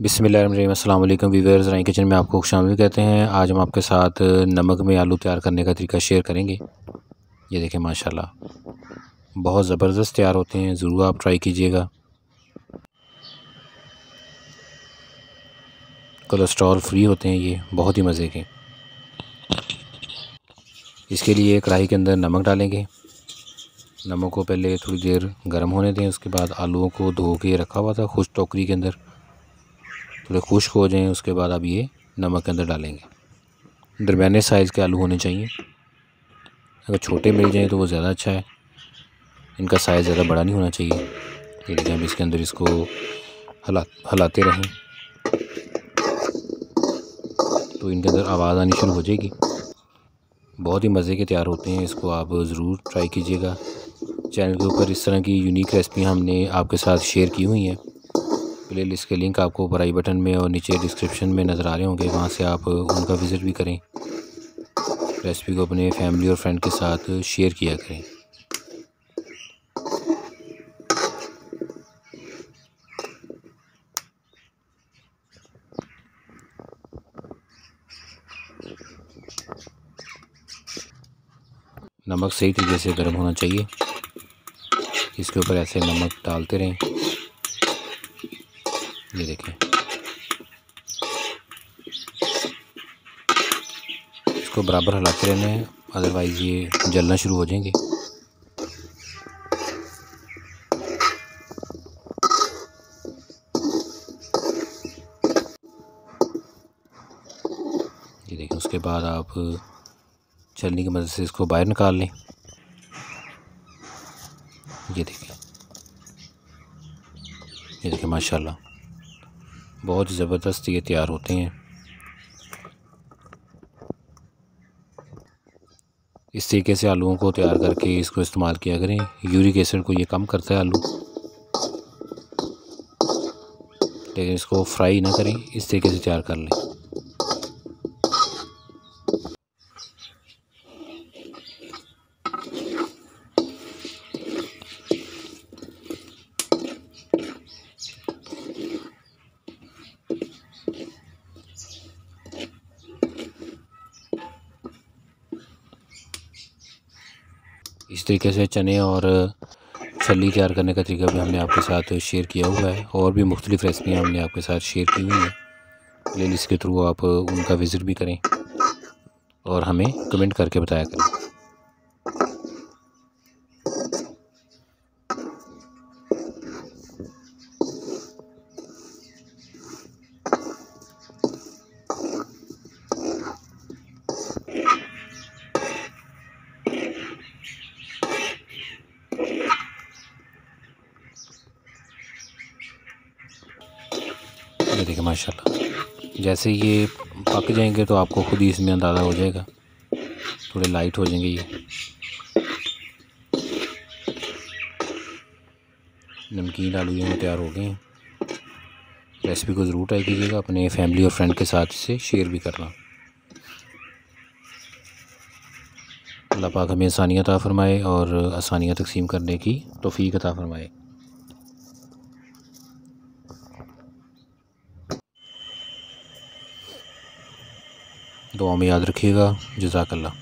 बिस्मिल्लाहिर्रहमानिर्रहीम। अस्सलाम वालेकुम व्यूअर्स, रानी किचन में आपको खुशामदीद कहते हैं। आज हम आपके साथ नमक में आलू तैयार करने का तरीका शेयर करेंगे। ये देखें माशाल्लाह बहुत ज़बरदस्त तैयार होते हैं, ज़रूर आप ट्राई कीजिएगा। कोलेस्ट्रॉल फ्री होते हैं, ये बहुत ही मज़े के। इसके लिए कढ़ाई के अंदर नमक डालेंगे। नमक को पहले थोड़ी देर गर्म होने दें। उसके बाद आलूओं को धो के रखा हुआ था खुश्क टोकरी के अंदर, थोड़े खुश्क हो जाएं उसके बाद अब ये नमक के अंदर डालेंगे। दरमियाने साइज़ के आलू होने चाहिए, अगर छोटे मिल जाएं तो वो ज़्यादा अच्छा है। इनका साइज़ ज़्यादा बड़ा नहीं होना चाहिए। ये देखिए, हम इसके अंदर इसको हलाते रहें तो इनके अंदर आवाज़ आनी शुरू हो जाएगी। बहुत ही मज़े के तैयार होते हैं, इसको आप ज़रूर ट्राई कीजिएगा। चैनल के ऊपर इस तरह की यूनिक रेसिपी हमने आपके साथ शेयर की हुई हैं। प्ले लिस्ट के लिंक आपको ऊपर आई बटन में और नीचे डिस्क्रिप्शन में नज़र आ रहे होंगे, वहाँ से आप उनका विज़िट भी करें। रेसिपी को अपने फैमिली और फ्रेंड के साथ शेयर किया करें। नमक सही तरीके से गर्म होना चाहिए। इसके ऊपर ऐसे नमक डालते रहें। ये देखें, इसको बराबर हिलाते रहना है, अदरवाइज़ ये जलना शुरू हो जाएंगे। ये देखें, उसके बाद आप छलनी की मदद से इसको बाहर निकाल लें। ये देखें माशाल्लाह बहुत ज़बरदस्त ये तैयार होते हैं। इस तरीके से आलूओं को तैयार करके इसको इस्तेमाल किया करें। यूरिक एसिड को ये कम करता है आलू, लेकिन इसको फ्राई ना करें, इस तरीके से तैयार कर लें। इस तरीके से चने और छल्ली तैयार करने का तरीका भी हमने आपके साथ शेयर किया हुआ है, और भी मुख्तलिफ़ रेसिपियाँ हमने आपके साथ शेयर की हुई हैं। प्ले लिस्ट के थ्रू आप उनका विज़िट भी करें और हमें कमेंट करके बताया करें। ये देखिए माशाल्लाह, जैसे ये पक जाएंगे तो आपको खुद ही इसमें अंदाज़ा हो जाएगा, थोड़े लाइट हो जाएंगे। ये नमकीन आलू ये तैयार हो गए हैं। रेसिपी को ज़रूर ट्राई कीजिएगा, अपने फैमिली और फ्रेंड के साथ इसे शेयर भी करना। अल्लाह पाक हमें आसानियाँ अता फ़रमाए और आसानियाँ तक़सीम करने की तौफ़ीक अता फ़रमाए। दुआ में याद रखिएगा। जज़ाकल्लाह।